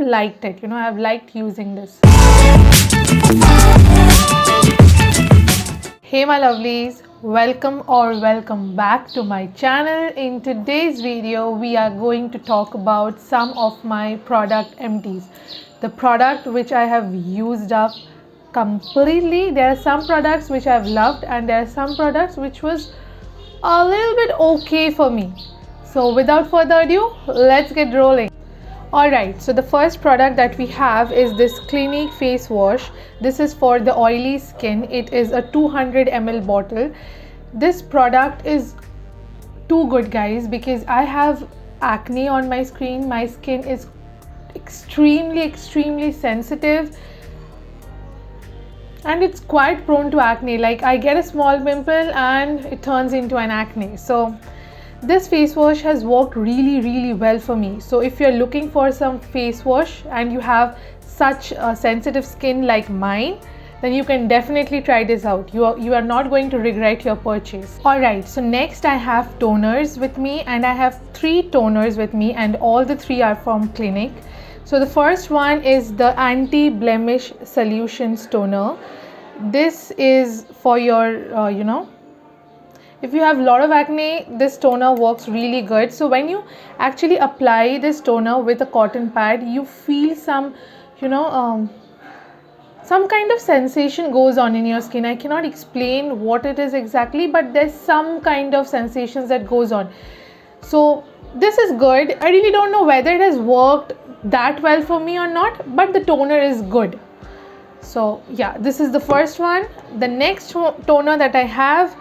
liked it. I've liked using this. Hey my lovelies, welcome back to my channel. In today's video we are going to talk about some of my product empties, the product which I have used up completely. There are some products which I've loved and there are some products which was a little bit okay for me. So without further ado, let's get rolling. Alright, so the first product that we have is this Clinique face wash. This is for the oily skin. It is a 200 ml bottle. This product is too good, guys, because I have acne on my skin. My skin is extremely sensitive and it's quite prone to acne. Like, I get a small pimple and it turns into an acne. So this face wash has worked really well for me. So if you're looking for some face wash and you have such a sensitive skin like mine, then you can definitely try this out. You are not going to regret your purchase. Alright, so next I have toners with me, and I have 3 toners with me, and all the 3 are from Clinique. So the first one is the anti-blemish solutions toner. This is for your if you have a lot of acne, this toner works really good. So when you actually apply this toner with a cotton pad, you feel some some kind of sensation goes on in your skin. I cannot explain what it is exactly, but there's some kind of sensations that goes on. So this is good. I really don't know whether it has worked that well for me or not, but the toner is good. So yeah, this is the first one. The next toner that I have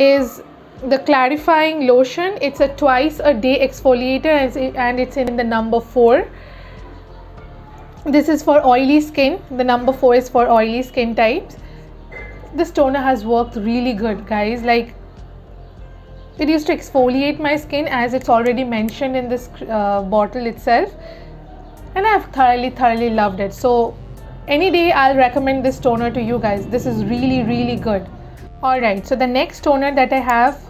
is the clarifying lotion. It's a twice a day exfoliator and it's in the number 4. This is for oily skin. The number 4 is for oily skin types. This toner has worked really good, guys. Like, it used to exfoliate my skin, as it's already mentioned in this bottle itself, and I've thoroughly loved it. So any day I'll recommend this toner to you guys. This is really good. Alright, so the next toner that I have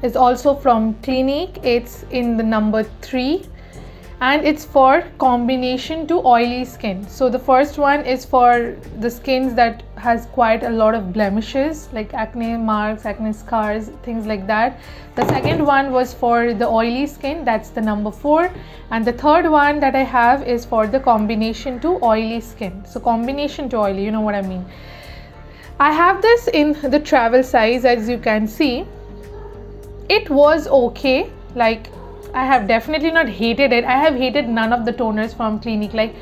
is also from Clinique. It's in the number 3 and it's for combination to oily skin. So the first one is for the skins that has quite a lot of blemishes, like acne marks, acne scars, things like that. The second one was for the oily skin, that's the number 4, and the third one that I have is for the combination to oily skin. So combination to oily, you know what I mean. I have this in the travel size, as you can see. It was okay. Like, I have definitely not hated it. I have hated none of the toners from Clinique. Like,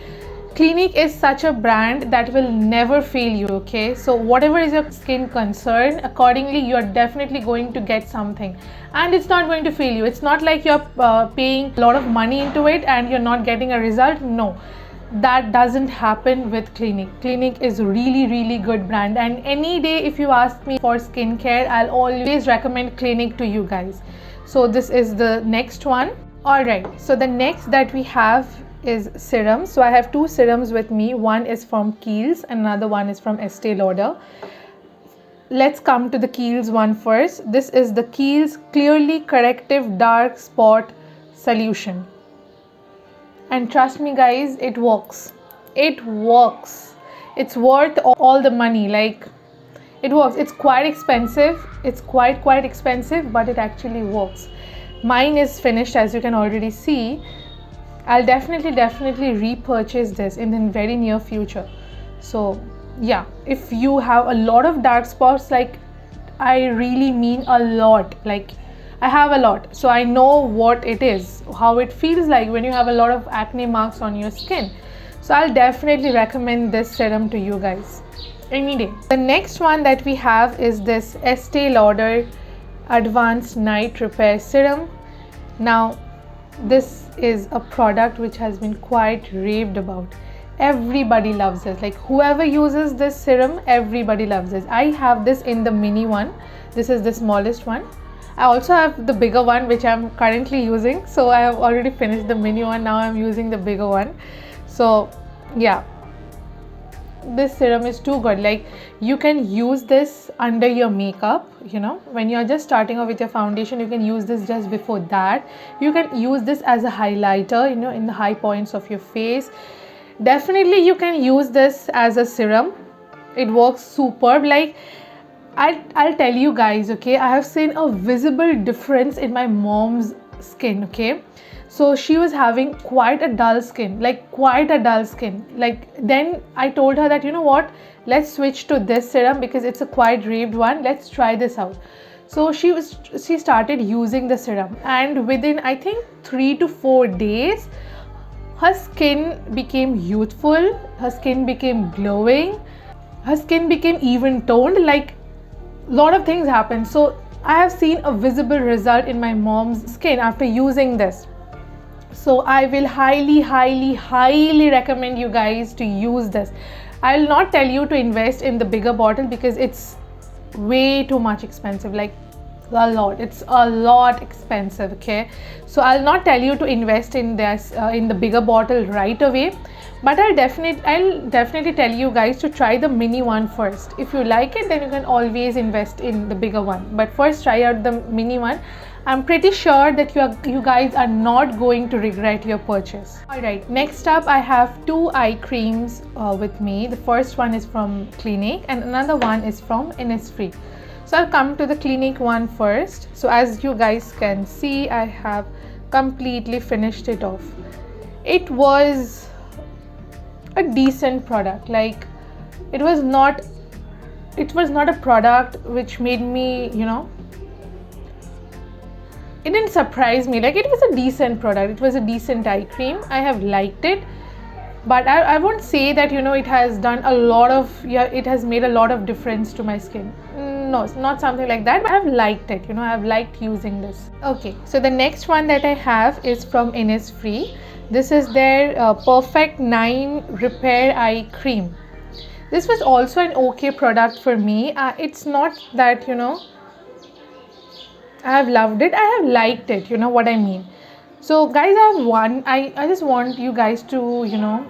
Clinique is such a brand that will never fail you, okay? So whatever is your skin concern, accordingly you are definitely going to get something, and it's not going to fail you. It's not like you're paying a lot of money into it and you're not getting a result. No, that doesn't happen with Clinique. Clinique is really good brand, and any day if you ask me for skincare, I'll always recommend Clinique to you guys. So this is the next one. Alright, so the next that we have is serums. So I have 2 serums with me. One is from Kiehl's and another one is from Estee Lauder. Let's come to the Kiehl's one first. This is the Kiehl's Clearly Corrective Dark Spot Solution. And trust me guys, it works. It works. It's worth all the money. Like, it works. It's quite expensive. It's quite expensive, but it actually works. Mine is finished, as you can already see. I'll definitely repurchase this in the very near future. So yeah, if you have a lot of dark spots, like, I really mean a lot, like, I have a lot, so I know what it is, how it feels like when you have a lot of acne marks on your skin. So I'll definitely recommend this serum to you guys any day. The next one that we have is this Estee Lauder Advanced Night Repair Serum. Now, this is a product which has been quite raved about. Everybody loves this. Like, whoever uses this serum, everybody loves this. I have this in the mini one. This is the smallest one. I also have the bigger one, which I'm currently using. So I have already finished the mini one. Now I'm using the bigger one. So yeah, this serum is too good. Like, you can use this under your makeup, you know, when you're just starting off with your foundation, you can use this just before that. You can use this as a highlighter, you know, in the high points of your face. Definitely you can use this as a serum. It works superb. Like, I'll tell you guys, okay, I have seen a visible difference in my mom's skin, okay. So she was having quite a dull skin, like quite a dull skin. Like, then I told her that, you know what, let's switch to this serum because it's a quite raved one. Let's try this out. So she started using the serum, and within, I think, 3 to 4 days, her skin became youthful, her skin became glowing, her skin became even toned. Like, lot of things happened. So I have seen a visible result in my mom's skin after using this. So I will highly recommend you guys to use this. I will not tell you to invest in the bigger bottle because it's way too much expensive. Like, it's a lot expensive, okay. So I'll not tell you to invest in this in the bigger bottle right away, but I'll definitely tell you guys to try the mini one first. If you like it, then you can always invest in the bigger one, but first try out the mini one. I'm pretty sure that you guys are not going to regret your purchase. Alright, next up I have 2 eye creams with me. The first one is from Clinique and another one is from Innisfree. So I'll come to the Clinique one first. So as you guys can see, I have completely finished it off. It was a decent product. Like, it was not a product which made me, you know, it didn't surprise me. Like, it was a decent product. It was a decent eye cream. I have liked it, but I won't say that, you know, it has done a lot of, it has made a lot of difference to my skin. No, it's not something like that, but I've liked it, you know, I've liked using this. Okay, so the next one that I have is from Innisfree. This is their Perfect 9 Repair Eye Cream. This was also an okay product for me. It's not that, you know, I have loved it, I have liked it, you know what I mean. So guys, I have one, I just want you guys to, you know,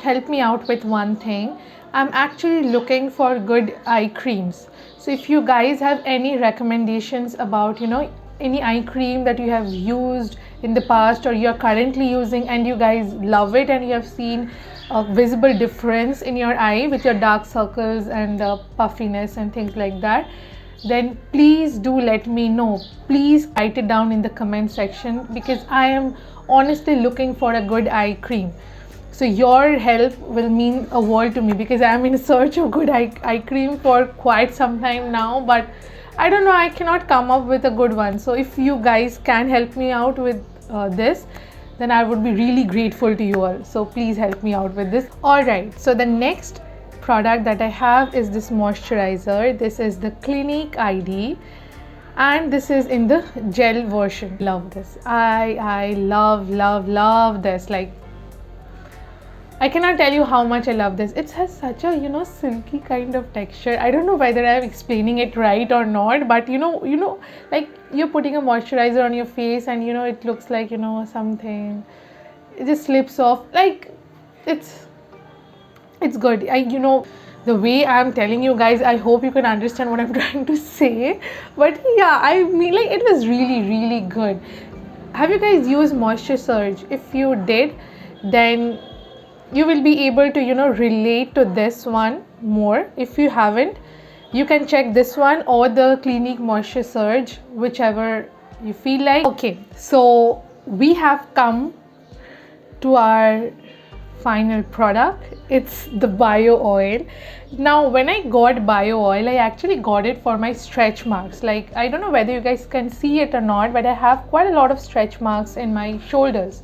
help me out with one thing. I'm actually looking for good eye creams. So if you guys have any recommendations about, you know, any eye cream that you have used in the past or you're currently using and you guys love it and you have seen a visible difference in your eye with your dark circles and puffiness and things like that, then please do let me know. Please write it down in the comment section because I am honestly looking for a good eye cream. So your help will mean a world to me because I am in search of good eye cream for quite some time now, but I don't know, I cannot come up with a good one. So if you guys can help me out with this, then I would be really grateful to you all. So please help me out with this. Alright, so the next product that I have is this moisturizer. This is the Clinique ID and this is in the gel version. Love this. I love this. Like, I cannot tell you how much I love this. It has such a, you know, silky kind of texture. I don't know whether I'm explaining it right or not, but you know, like you're putting a moisturizer on your face and you know, it looks like, you know, something, it just slips off. Like, it's good. You know, the way I'm telling you guys, I hope you can understand what I'm trying to say. But yeah, I mean, like, it was really good. Have you guys used Moisture Surge? If you did, then you will be able to, you know, relate to this one more. If you haven't, you can check this one or the Clinique Moisture Surge, whichever you feel like. Okay, so we have come to our final product. It's the bio oil. Now when I got bio oil, I actually got it for my stretch marks. Like, I don't know whether you guys can see it or not, but I have quite a lot of stretch marks in my shoulders.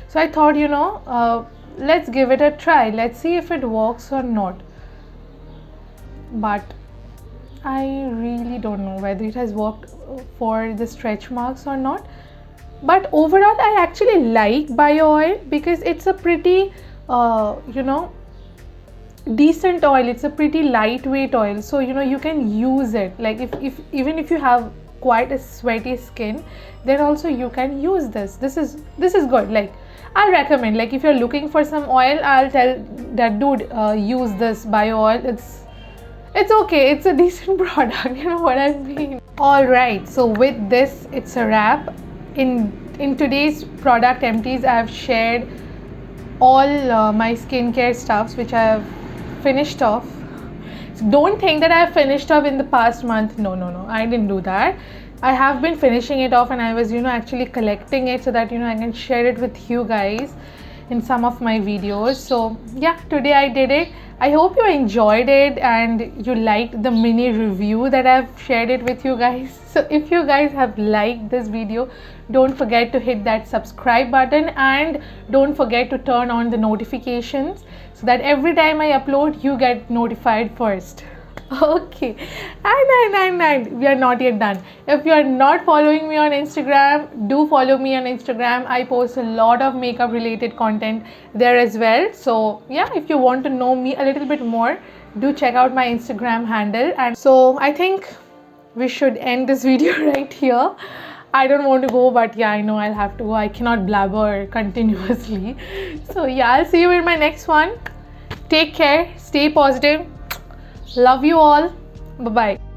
So I thought, you know, let's give it a try. Let's see if it works or not. But I really don't know whether it has worked for the stretch marks or not. But overall, I actually like bio oil because it's a pretty, you know, decent oil. It's a pretty lightweight oil. So, you know, you can use it. Like, even if you have quite a sweaty skin, then also you can use this. This is good. Like, I'll recommend, like if you're looking for some oil, I'll tell that dude, use this bio oil. It's okay, it's a decent product, you know what I mean. All right, so with this it's a wrap. In today's product empties, I have shared all my skincare stuffs which I have finished off. So don't think that I have finished off in the past month. No, I didn't do that. I have been finishing it off, and I was, actually collecting it so that, I can share it with you guys in some of my videos. So yeah, today I did it. I hope you enjoyed it and you liked the mini review that I've shared it with you guys. So if you guys have liked this video, don't forget to hit that subscribe button and don't forget to turn on the notifications so that every time I upload, you get notified first. Okay, and we are not yet done. If you are not following me on Instagram, do follow me on Instagram. I post a lot of makeup related content there as well. So yeah, if you want to know me a little bit more, do check out my Instagram handle. And so I think we should end this video right here. I don't want to go, but yeah, I know I'll have to go. I cannot blabber continuously. So yeah, I'll see you in my next one. Take care, stay positive. Love you all. Bye-bye.